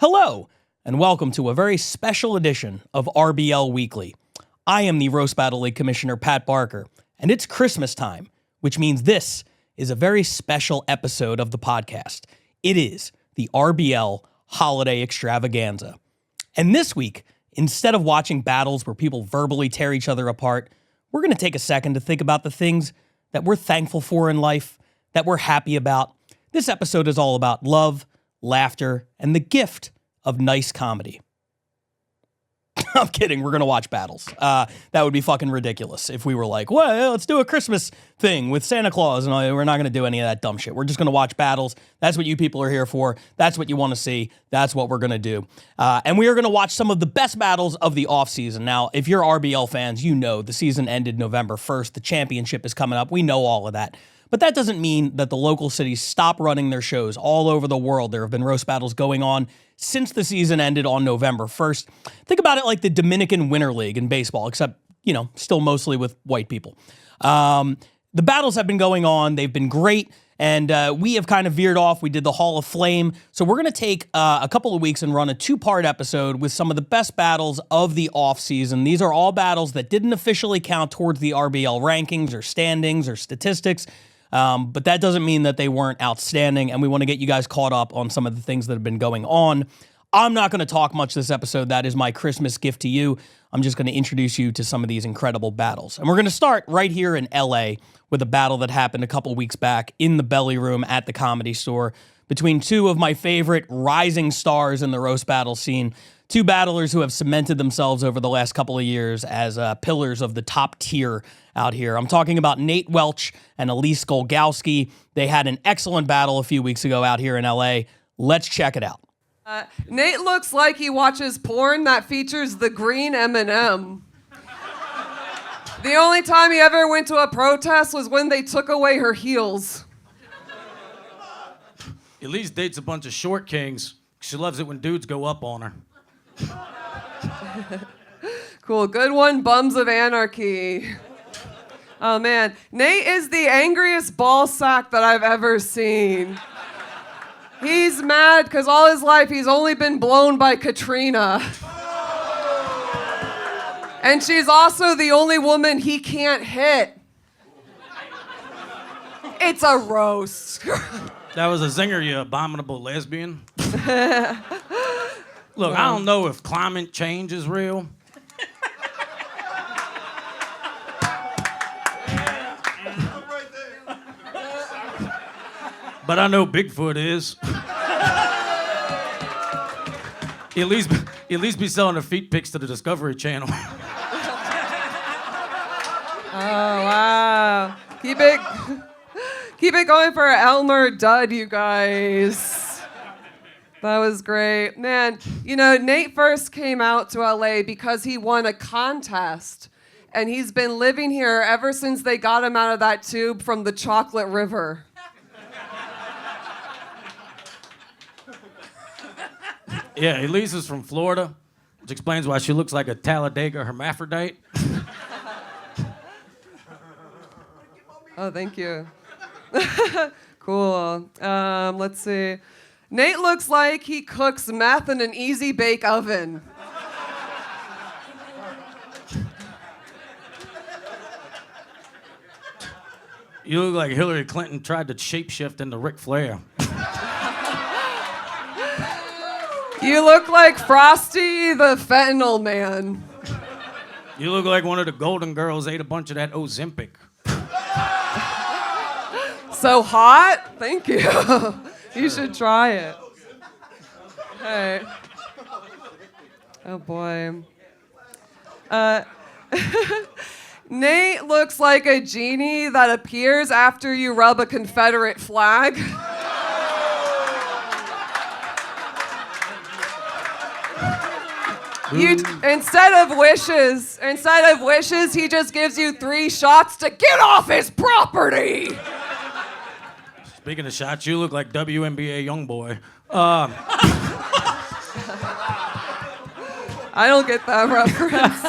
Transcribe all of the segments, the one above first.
Hello, and welcome to a very special edition of RBL Weekly. I am the Roast Battle League Commissioner Pat Barker, and it's Christmas time, which means this is a very special episode of the podcast. It is the RBL Holiday Extravaganza. And this week, instead of watching battles where people verbally tear each other apart, we're going to take a second to think about the things that we're thankful for in life, that we're happy about. This episode is all about love, laughter, and the gift of nice comedy. I'm kidding. We're going to watch battles. That would be fucking ridiculous if we were like, well, let's do a Christmas thing with Santa Claus. And we're not going to do any of that dumb shit. We're just going to watch battles. That's what you people are here for. That's what you want to see. That's what we're going to do. And we are going to watch some of the best battles of the offseason. Now, if you're RBL fans, you know the season ended November 1st. The championship is coming up. We know all of that. But that doesn't mean that the local cities stop running their shows all over the world. There have been roast battles going on since the season ended on November 1st. Think about it like the Dominican Winter League in baseball, except, still mostly with white people. The battles have been going on. They've been great. And we have kind of veered off. We did the Hall of Flame. So we're going to take a couple of weeks and run a two-part episode with some of the best battles of the offseason. These are all battles that didn't officially count towards the RBL rankings or standings or statistics. But that doesn't mean that they weren't outstanding, and we want to get you guys caught up on some of the things that have been going on. I'm not going to talk much this episode. That is my Christmas gift to you. I'm just going to introduce you to some of these incredible battles. And we're going to start right here in LA with a battle that happened a couple weeks back in the Belly Room at the Comedy Store between two of my favorite rising stars in the roast battle scene. Two battlers who have cemented themselves over the last couple of years as pillars of the top tier out here. I'm talking about Nate Welch and Elise Golgowski. They had an excellent battle a few weeks ago out here in LA. Let's check it out. Nate looks like he watches porn that features the green M&M. The only time he ever went to a protest was when they took away her heels. Elise dates a bunch of short kings. She loves it when dudes go up on her. Cool, good one, Bums of Anarchy. Oh man, Nate is the angriest ball sack that I've ever seen. He's mad because all his life he's only been blown by Katrina. And she's also the only woman he can't hit. It's a roast. That was a zinger, you abominable lesbian. Look, I don't know if climate change is real. But I know Bigfoot is. Elise be selling her feet pics to the Discovery Channel. Oh, wow. Keep it going for Elmer Dud, you guys. That was great. Man, Nate first came out to LA because he won a contest. And he's been living here ever since they got him out of that tube from the Chocolate River. Yeah, Elise is from Florida, which explains why she looks like a Talladega hermaphrodite. Oh, thank you. Cool. Let's see. Nate looks like he cooks meth in an easy bake oven. You look like Hillary Clinton tried to shapeshift into Ric Flair. You look like Frosty the Fentanyl Man. You look like one of the Golden Girls ate a bunch of that Ozempic. So hot? Thank you. You should try it. Hey. Oh boy. Nate looks like a genie that appears after you rub a Confederate flag. Instead of wishes, he just gives you 3 shots to get off his property. Speaking of shots, you look like WNBA YoungBoy. I don't get that reference.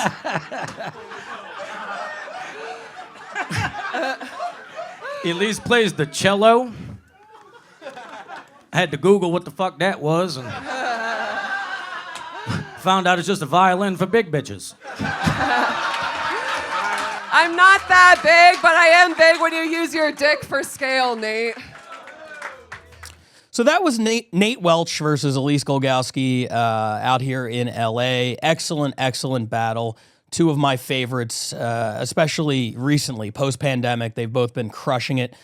Elise plays the cello. I had to Google what the fuck that was. And Found out it's just a violin for big bitches. I'm not that big, but I am big when you use your dick for scale, Nate. So that was Nate Welch versus Elise Golgowski out here in LA. Excellent, excellent battle. Two of my favorites, especially recently, post-pandemic. They've both been crushing it.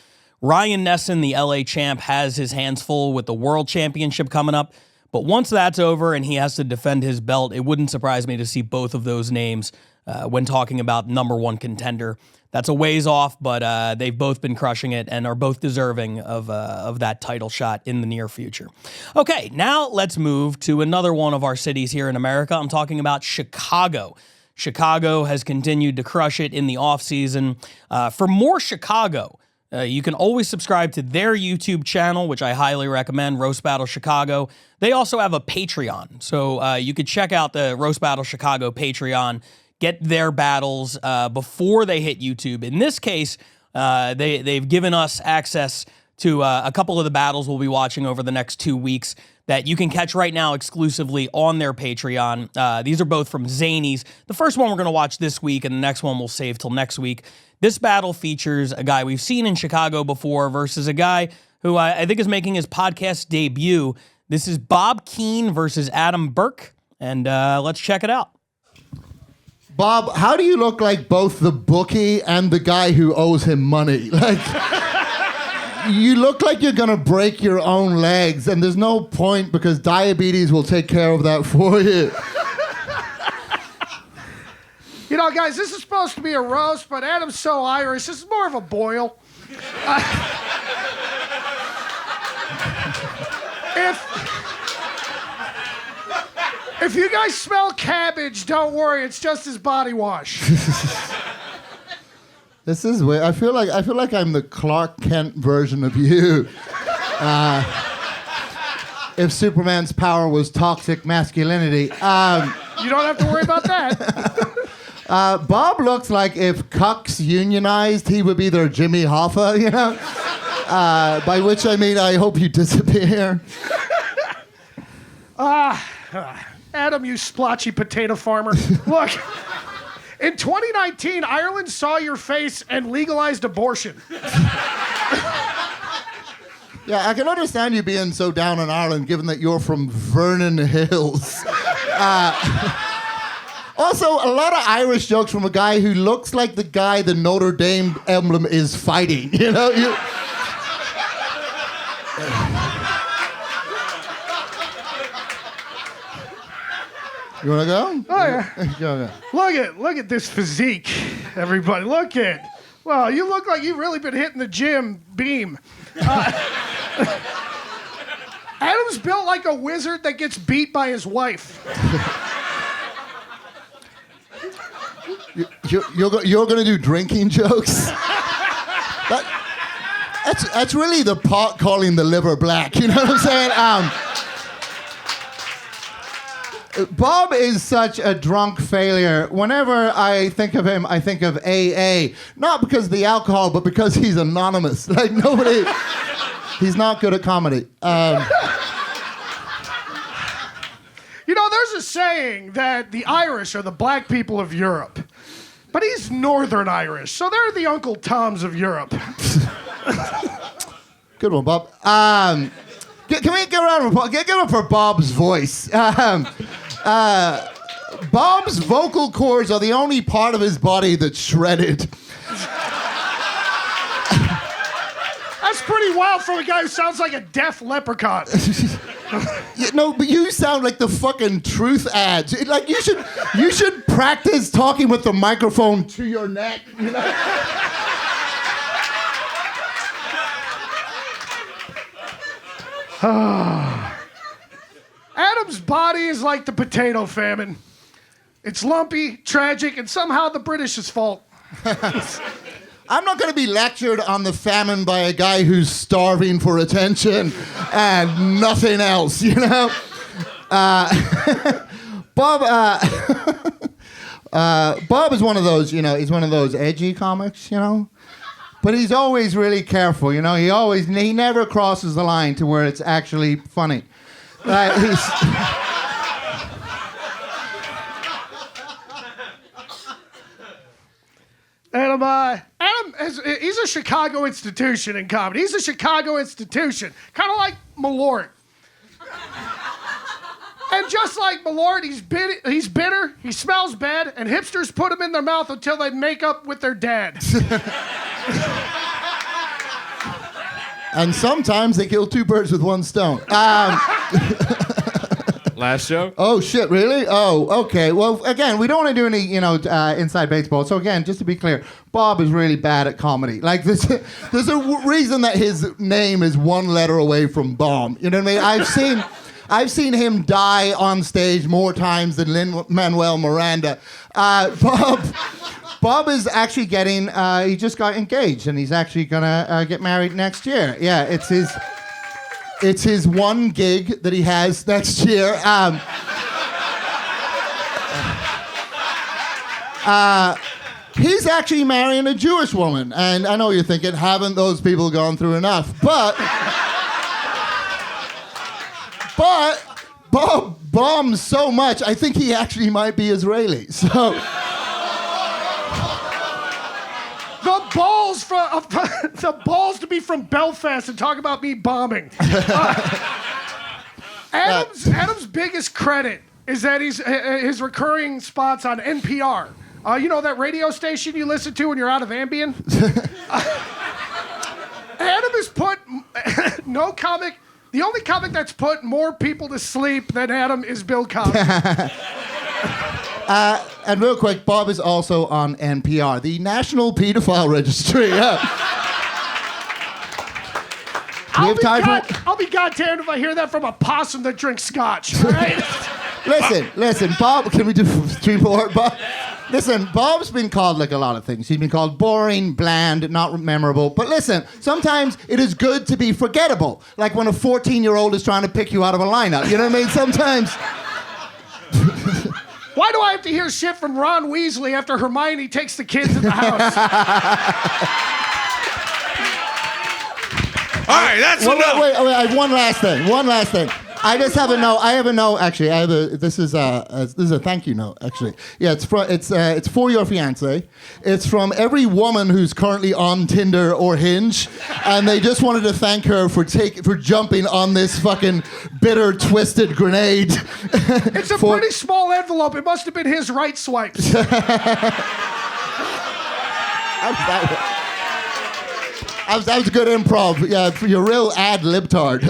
Ryan Nesson, the LA champ, has his hands full with the World Championship coming up. But once that's over and he has to defend his belt, it wouldn't surprise me to see both of those names when talking about number one contender. That's a ways off, but they've both been crushing it and are both deserving of that title shot in the near future. Okay, now let's move to another one of our cities here in America. I'm talking about Chicago. Chicago has continued to crush it in the offseason. For more Chicago, you can always subscribe to their YouTube channel, which I highly recommend, Roast Battle Chicago. They also have a Patreon, so you could check out the Roast Battle Chicago Patreon, get their battles before they hit YouTube. In this case, they've given us access to a couple of the battles we'll be watching over the next 2 weeks that you can catch right now exclusively on their Patreon. These are both from Zanies. The first one we're going to watch this week, and the next one we'll save till next week. This battle features a guy we've seen in Chicago before versus a guy who I think is making his podcast debut. This is Bob Keane versus Adam Burke, and let's check it out. Bob, how do you look like both the bookie and the guy who owes him money? Like, you look like you're gonna break your own legs, and there's no point because diabetes will take care of that for you. You know, guys, this is supposed to be a roast, but Adam's so Irish, this is more of a boil. If you guys smell cabbage, don't worry, it's just his body wash. This is weird. I feel like I'm the Clark Kent version of you. If Superman's power was toxic masculinity. You don't have to worry about that. Bob looks like if cucks unionized, he would be their Jimmy Hoffa, you know? By which I mean, I hope you disappear. Adam, you splotchy potato farmer. Look, in 2019, Ireland saw your face and legalized abortion. Yeah, I can understand you being so down on Ireland, given that you're from Vernon Hills. Also, a lot of Irish jokes from a guy who looks like the guy the Notre Dame emblem is fighting. You know, You wanna go? Oh yeah. Go. Look at this physique, everybody. Look at. Well, you look like you've really been hitting the gym beam. Adam's built like a wizard that gets beat by his wife. You're gonna do drinking jokes? That's really the pot calling the liver black. You know what I'm saying? Bob is such a drunk failure. Whenever I think of him, I think of AA. Not because of the alcohol, but because he's anonymous. Like, nobody... He's not good at comedy. You know, there's a saying that the Irish are the black people of Europe. But he's Northern Irish, so they're the Uncle Toms of Europe. Good one, Bob. Can we get around give it for Bob's voice? Bob's vocal cords are the only part of his body that's shredded. That's pretty wild for a guy who sounds like a deaf leprechaun. No, but you sound like the fucking truth ads. Like you should practice talking with the microphone to your neck. You know? Adam's body is like the potato famine. It's lumpy, tragic, and somehow the British's fault. I'm not going to be lectured on the famine by a guy who's starving for attention and nothing else, you know? Bob is one of those, you know, he's one of those edgy comics, you know? But he's always really careful, you know? He never crosses the line to where it's actually funny. he's a Chicago institution in comedy. He's a Chicago institution, kind of like Malort. And just like Malort, he's bitter, he smells bad, and hipsters put him in their mouth until they make up with their dad. And sometimes they kill 2 birds with 1 stone. Last show? Oh, shit, really? Oh, okay. Well, again, we don't want to do any, inside baseball. So, again, just to be clear, Bob is really bad at comedy. Like, there's a reason that his name is 1 letter away from bomb. You know what I mean? I've seen him die on stage more times than Lin-Manuel Miranda. Bob is actually getting, he just got engaged, and he's actually going to get married next year. Yeah, it's his 1 gig that he has next year. He's actually marrying a Jewish woman. And I know you're thinking, haven't those people gone through enough? But Bob bombs so much, I think he actually might be Israeli. So... The balls to be from Belfast and talk about me bombing. Adam's biggest credit is that he's his recurring spots on NPR. You know that radio station you listen to when you're out of Ambien? Adam has put no comic. The only comic that's put more people to sleep than Adam is Bill Cosby. And real quick, Bob is also on NPR, the National Pedophile Registry. I'll be goddamned if I hear that from a possum that drinks scotch. All right? Listen, Bob, can we do 3 more? Bob? Listen, Bob's been called like a lot of things. He's been called boring, bland, not memorable. But listen, sometimes it is good to be forgettable. Like when a 14-year-old is trying to pick you out of a lineup. You know what I mean? Sometimes... Why do I have to hear shit from Ron Weasley after Hermione takes the kids in the house? All right, that's enough. Wait, I have one last thing. I just have a note. I have a note, actually. This is a thank you note, actually. Yeah, it's for your fiance. It's from every woman who's currently on Tinder or Hinge, and they just wanted to thank her for jumping on this fucking bitter, twisted grenade. It's a pretty small envelope. It must have been his right swipes. That was good improv. Yeah, you're a real ad-libtard.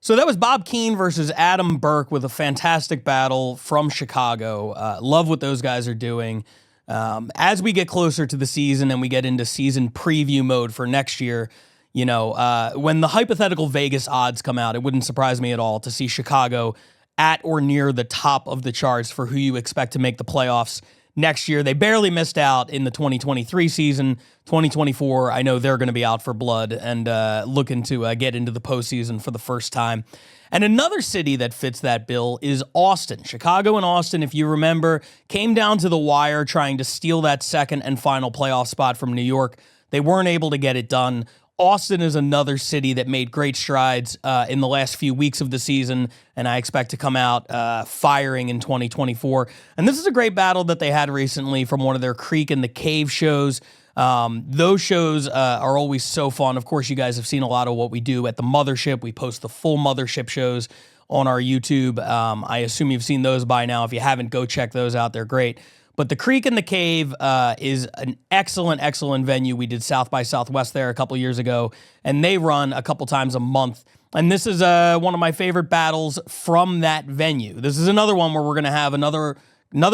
So that was Bob Keane versus Adam Burke with a fantastic battle from Chicago. Love what those guys are doing. As we get closer to the season and we get into season preview mode for next year, when the hypothetical Vegas odds come out, it wouldn't surprise me at all to see Chicago at or near the top of the charts for who you expect to make the playoffs next year. They barely missed out in the 2023 season. 2024, I know they're going to be out for blood and looking to get into the postseason for the first time. And another city that fits that bill is Austin. Chicago and Austin, if you remember, came down to the wire trying to steal that second and final playoff spot from New York. They weren't able to get it done. Austin is another city that made great strides in the last few weeks of the season, and I expect to come out firing in 2024. And this is a great battle that they had recently from one of their Creek and the Cave shows. Those shows are always so fun. Of course, you guys have seen a lot of what we do at the Mothership. We post the full Mothership shows on our YouTube. I assume you've seen those by now. If you haven't, go check those out. They're great. But the Creek and the Cave is an excellent, excellent venue. We did South by Southwest there a couple years ago, and they run a couple times a month. And this is one of my favorite battles from that venue. This is another one where we're going to have another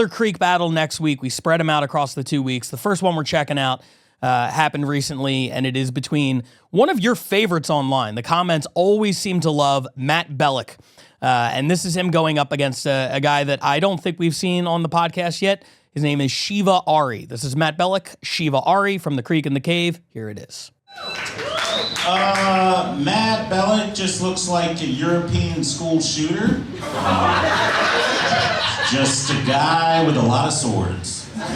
Creek battle next week. We spread them out across the 2 weeks. The first one we're checking out happened recently, and it is between one of your favorites online. The comments always seem to love Matt Bellich. And this is him going up against a guy that I don't think we've seen on the podcast yet. His name is Shiva Ari. This is Matt Bellich, Shiva Ari from the Creek and the Cave. Here it is. Matt Bellich just looks like a European school shooter. Just a guy with a lot of swords. All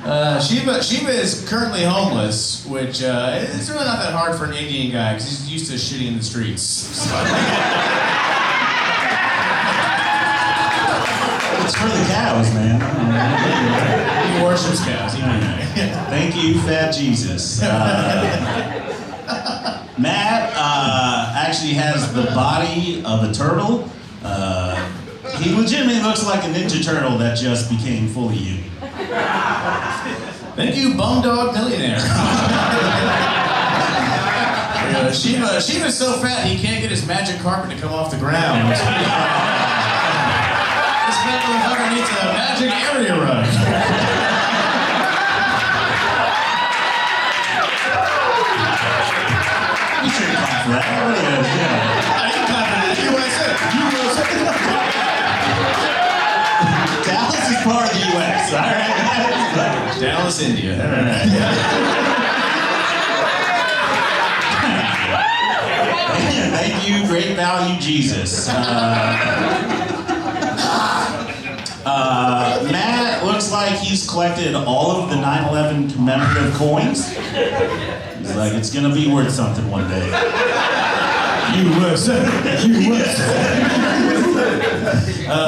right. Shiva is currently homeless, which it's really not that hard for an Indian guy because he's used to shooting in the streets. So. it's for the cows, man. He worships cows. Thank you, Fat Jesus. Matt actually has the body of a turtle. He legitimately looks like a Ninja Turtle that just became fully human. Thank you, Bum Dog Millionaire. Shiva's so fat he can't get his magic carpet to come off the ground. This motherfucker needs a magic area rug. You should clap for that. What is it? Yeah. I didn't clap for that. You what I said. Dallas is part of the U.S., all right? Dallas, India. All right. Thank you, great value, Jesus. Matt looks like he's collected all of the 9/11 commemorative coins. He's like, it's gonna be worth something one day. USA.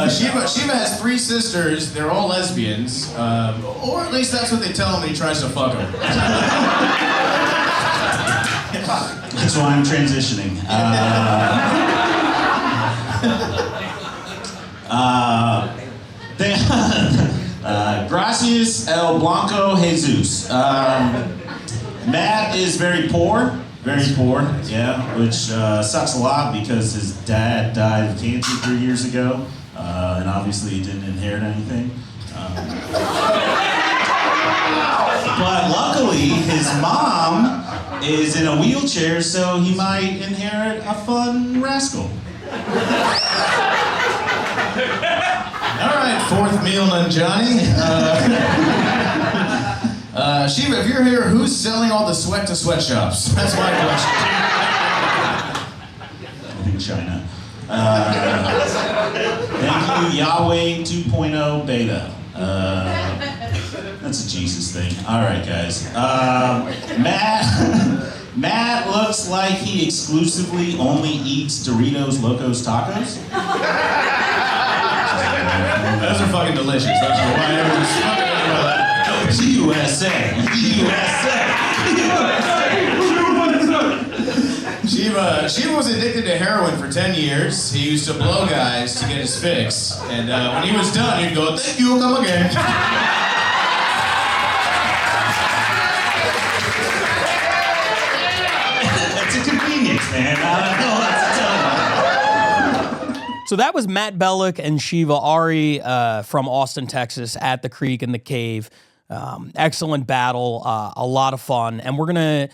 Shiva has 3 sisters. They're all lesbians, or at least that's what they tell him when he tries to fuck them. That's why I'm transitioning. Gracias el Blanco Jesus. Matt is very poor, yeah, which sucks a lot because his dad died of cancer 3 years ago, and obviously he didn't inherit anything. But luckily, his mom is in a wheelchair, so he might inherit a fun rascal. All right, 4th meal on Johnny. Shiva, if you're here, who's selling all the sweat to sweatshops? That's my question. I think China. Thank you, Yahweh 2.0 beta. That's a Jesus thing. All right, guys. Matt looks like he exclusively only eats Doritos Locos Tacos. Those are fucking delicious. That's why everyone's fucking about that. USA. Shiva was addicted to heroin for 10 years. He used to blow guys to get his fix. And when he was done, he'd go, thank you, come again. It's a convenience, man. I don't know what to tell you. So that was Matt Bellich and Shiva Ari from Austin, Texas, at the Creek in the Cave. Excellent battle, a lot of fun, and we're gonna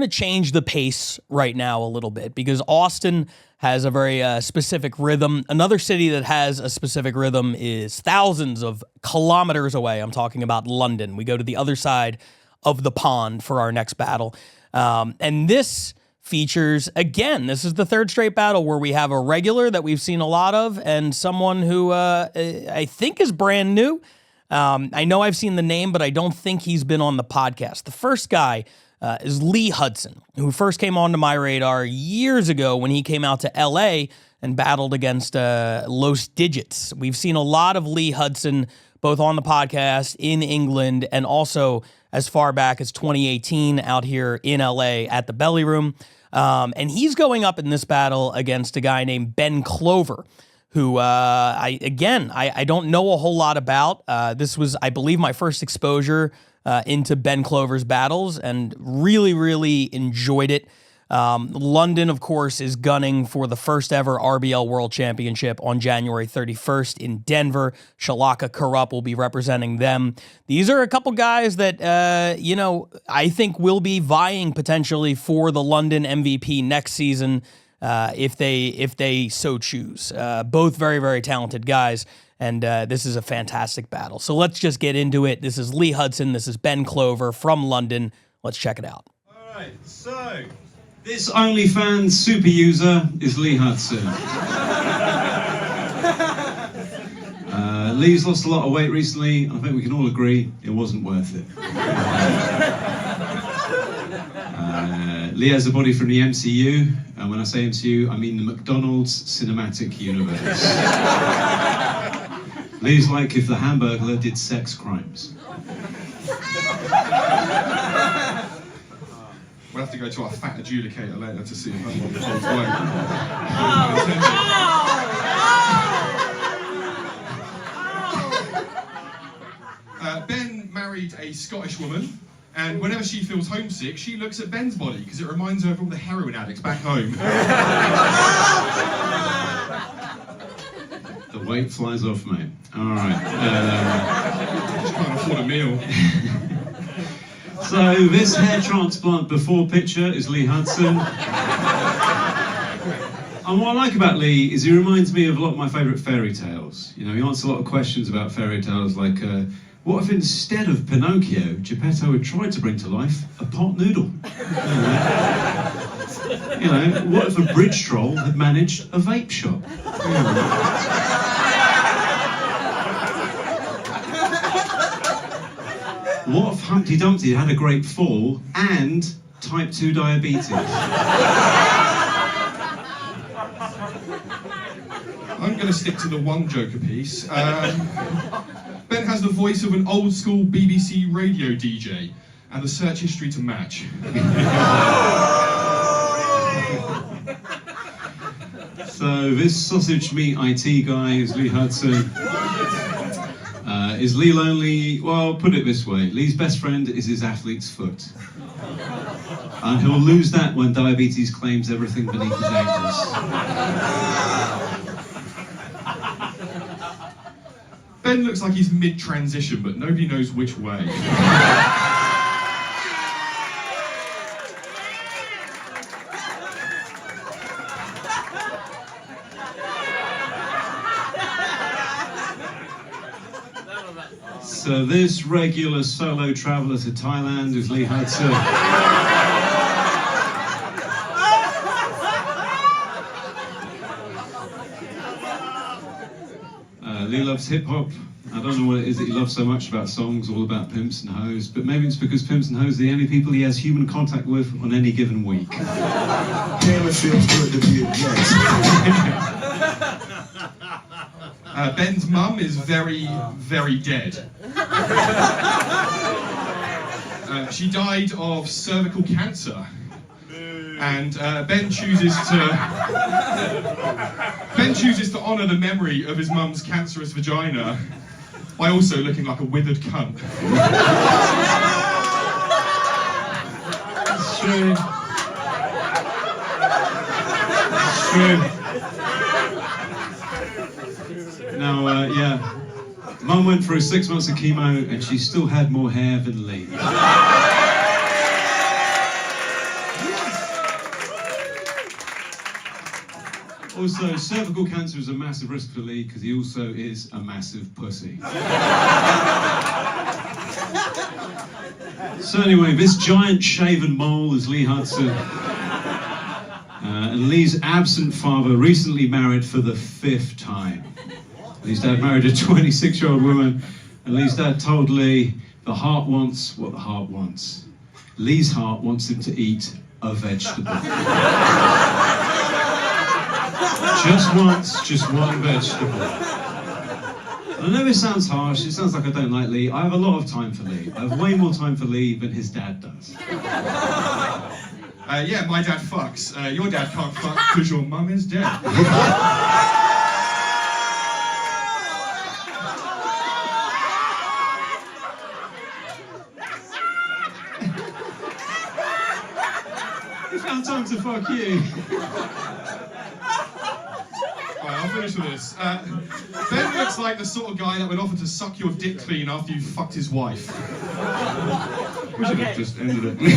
change the pace right now a little bit because Austin has a very specific rhythm. Another city that has a specific rhythm is thousands of kilometers away. I'm talking about London. We go to the other side of the pond for our next battle, and this features, again, this is the 3rd straight battle where we have a regular that we've seen a lot of and someone who I think is brand new. I know I've seen the name, but I don't think he's been on the podcast. The first guy is Lee Hudson, who first came onto my radar years ago when he came out to LA and battled against Los Digits. We've seen a lot of Lee Hudson, both on the podcast in England and also as far back as 2018 out here in LA at the Belly Room. And he's going up in this battle against a guy named Ben Clover, who I don't know a whole lot about. This was, I believe, my first exposure into Ben Clover's battles and really, really enjoyed it. London, of course, is gunning for the first ever RBL World Championship on January 31st in Denver. Shalaka Karup will be representing them. These are a couple guys that, I think will be vying potentially for the London MVP next season if they so choose. Both very, very talented guys, and this is a fantastic battle. So let's just get into it. This is Lee Hudson. This is Ben Clover from London. Let's check it out. All right, so this OnlyFans super user is Lee Hudson. Lee's lost a lot of weight recently. I think we can all agree it wasn't worth it. Lee has a body from the MCU, and when I say MCU, I mean the McDonald's Cinematic Universe. Lee's like if the Hamburglar did sex crimes. We'll have to go to our fat adjudicator later to see if that one holds weight. Ben married a Scottish woman, and whenever she feels homesick, she looks at Ben's body because it reminds her of all the heroin addicts back home. The weight flies off, mate. All right. Just can't afford a meal. So this hair transplant before picture is Lee Hudson. And what I like about Lee is he reminds me of a lot of my favourite fairy tales. You know, he answers a lot of questions about fairy tales like, what if instead of Pinocchio, Geppetto had tried to bring to life a pot noodle? You know, what if a bridge troll had managed a vape shop? What if Humpty Dumpty had a great fall and type 2 diabetes? I'm going to stick to the one joker piece. Ben has the voice of an old school BBC radio DJ and the search history to match. So this sausage meat IT guy is Lee Hudson. Is Lee lonely? Well, put it this way. Lee's best friend is his athlete's foot. And he'll lose that when diabetes claims everything beneath his ankles. Ben looks like he's mid-transition, but nobody knows which way. So this regular solo traveller to Thailand is Lee Hudson. Lee loves hip-hop. I don't know what it is that he loves so much about songs all about pimps and hoes, but maybe it's because pimps and hoes are the only people he has human contact with on any given week. Damn, it feels good to be a guest. Ben's mum is very, very dead. She died of cervical cancer. And Ben chooses to honour the memory of his mum's cancerous vagina by also looking like a withered cunt. It's true. It's true. Now, yeah, Mum went through 6 months of chemo and she still had more hair than Lee. Also, cervical cancer is a massive risk for Lee because he also is a massive pussy. So anyway, this giant shaven mole is Lee Hudson. And Lee's absent father recently married for the 5th time. Lee's dad married a 26-year-old woman, and Lee's dad told Lee, the heart wants what the heart wants. Lee's heart wants him to eat a vegetable. Just once, just one vegetable. I know this sounds harsh, it sounds like I don't like Lee. I have a lot of time for Lee. I have way more time for Lee than his dad does. Yeah, my dad fucks. Your dad can't fuck because your mum is dead. You found time to fuck you. Right, I'll finish with this. Ben looks like the sort of guy that would offer to suck your dick clean after you fucked his wife. We should have just ended it.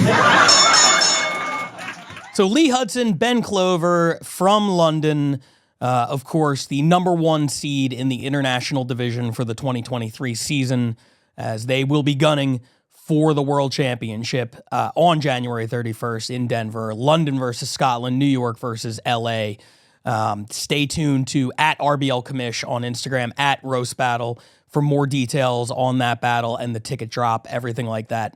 So Lee Hudson, Ben Clover from London, of course, the #1 seed in the international division for the 2023 season, as they will be gunning for the World Championship on January 31st in Denver. London versus Scotland, New York versus LA. Stay tuned to @RBL Commish on Instagram, @RoastBattle for more details on that battle and the ticket drop, everything like that.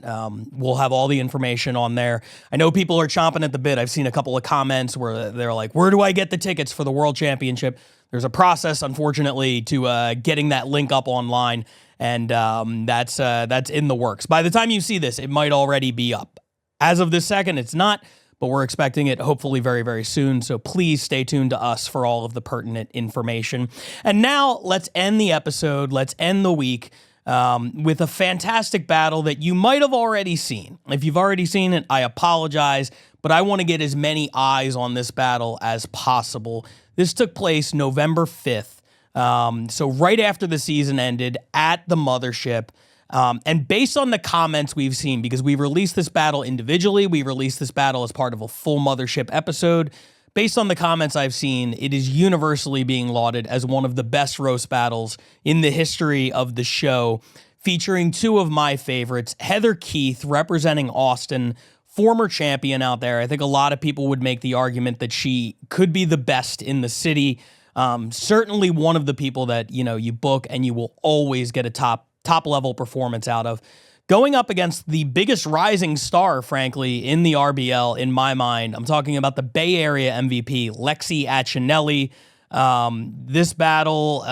We'll have all the information on there. I know people are chomping at the bit. I've seen a couple of comments where they're like, where do I get the tickets for the World Championship? There's a process, unfortunately, to getting that link up online, and that's in the works. By the time you see this, it might already be up. As of this second, it's not, but we're expecting it hopefully very, very soon. So please stay tuned to us for all of the pertinent information. And now let's end the episode. Let's end the week with a fantastic battle that you might have already seen. If you've already seen it, I apologize, but I want to get as many eyes on this battle as possible. This took place November 5th, so right after the season ended at the Mothership. And based on the comments we've seen, because we released this battle individually, we released this battle as part of a full Mothership episode, based on the comments I've seen, it is universally being lauded as one of the best roast battles in the history of the show, featuring two of my favorites, Heather Keith representing Austin, former champion out there. I think a lot of people would make the argument that she could be the best in the city. Certainly one of the people that, you book and you will always get a top level performance out of. Going up against the biggest rising star, frankly, in the RBL, in my mind. I'm talking about the Bay Area MVP, Lexi Achinelli. This battle,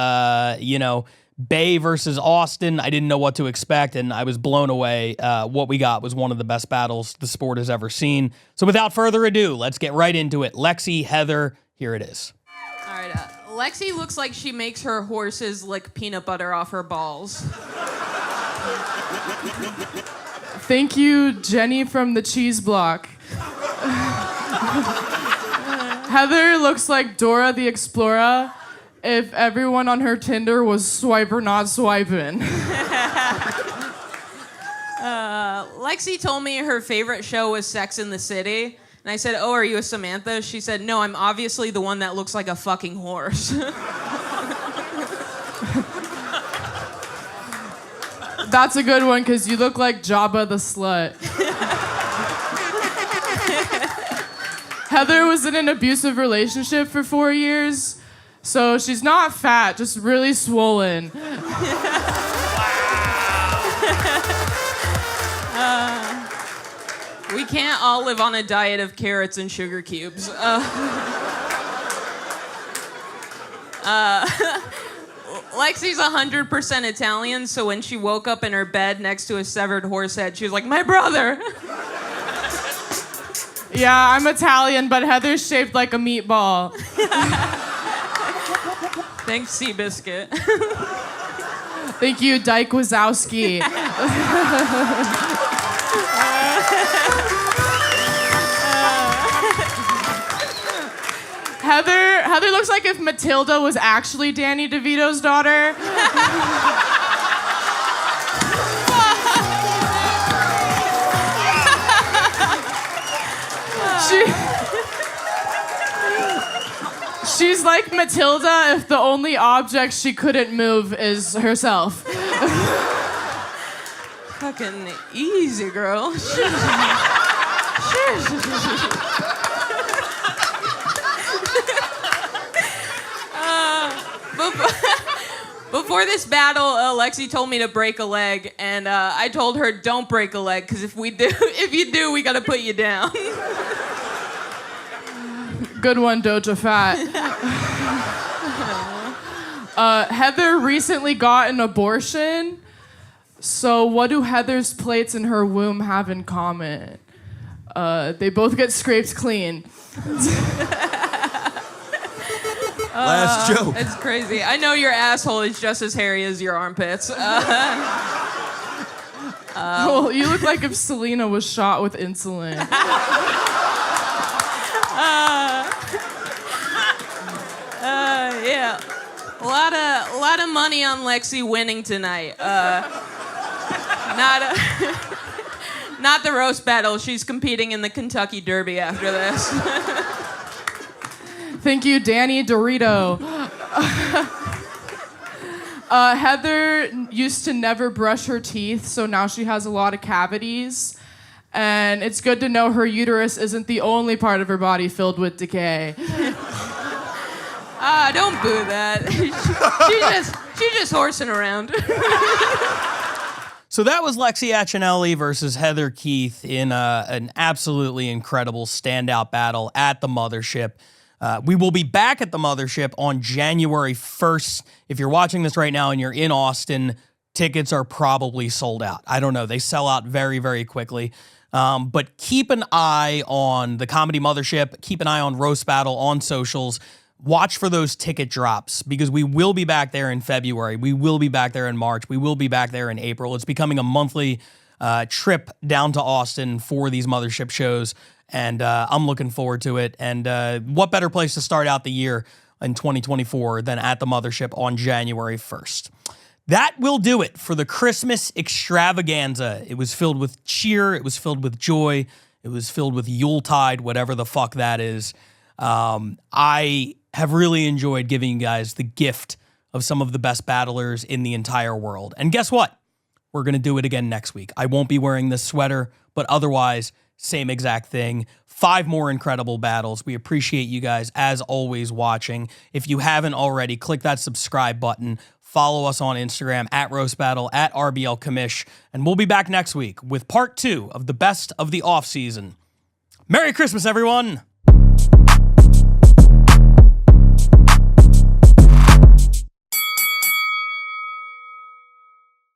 Bay versus Austin, I didn't know what to expect, and I was blown away. What we got was one of the best battles the sport has ever seen. So without further ado, let's get right into it. Lexi, Heather, here it is. All right, Lexi looks like she makes her horses lick peanut butter off her balls. Thank you, Jenny from the Cheese Block. Heather looks like Dora the Explorer if everyone on her Tinder was swipe or not swiping. Lexi told me her favorite show was Sex and the City. And I said, "Oh, are you a Samantha?" She said, "No, I'm obviously the one that looks like a fucking horse." That's a good one, because you look like Jabba the Slut. Heather was in an abusive relationship for 4 years, so she's not fat, just really swollen. We can't all live on a diet of carrots and sugar cubes. Lexi's 100% Italian, so when she woke up in her bed next to a severed horse head, she was like, "My brother!" Yeah, I'm Italian, but Heather's shaped like a meatball. Thanks, Seabiscuit. Thank you, Dyke Wazowski. Heather looks like if Matilda was actually Danny DeVito's daughter. She's like Matilda if the only object she couldn't move is herself. Fucking easy, girl. Before this battle, Lexi told me to break a leg, and I told her, "Don't break a leg, because if you do, we gotta put you down." Good one, Doja Fat. Heather recently got an abortion. So what do Heather's plates in her womb have in common? They both get scraped clean. Last joke. It's crazy. I know your asshole is just as hairy as your armpits. Well, you look like if Selena was shot with insulin. Yeah. A lot of money on Lexi winning tonight. Not the roast battle. She's competing in the Kentucky Derby after this. Thank you, Danny Dorito. Heather used to never brush her teeth, so now she has a lot of cavities. And it's good to know her uterus isn't the only part of her body filled with decay. Don't boo that. She's just horsing around. So that was Lexi Achinelli versus Heather Keith in an absolutely incredible standout battle at the Mothership. We will be back at the mothership on January 1st. If you're watching this right now and you're in Austin, tickets are probably sold out. I don't know. They sell out very, very quickly. But keep an eye on the Comedy Mothership. Keep an eye on Roast Battle on socials. Watch for those ticket drops because we will be back there in February. We will be back there in March. We will be back there in April. It's becoming a monthly trip down to Austin for these mothership shows, and I'm looking forward to it. And what better place to start out the year in 2024 than at the mothership on January 1st? That will do it for the Christmas extravaganza. It was filled with cheer. It was filled with joy. It was filled with Yuletide, whatever the fuck that is. I have really enjoyed giving you guys the gift of some of the best battlers in the entire world. And guess what? We're going to do it again next week. I won't be wearing this sweater, but otherwise, same exact thing. 5 more incredible battles. We appreciate you guys, as always, watching. If you haven't already, click that subscribe button. Follow us on Instagram, at Roast Battle, at RBL Commish. And we'll be back next week with part 2 of the best of the offseason. Merry Christmas, everyone!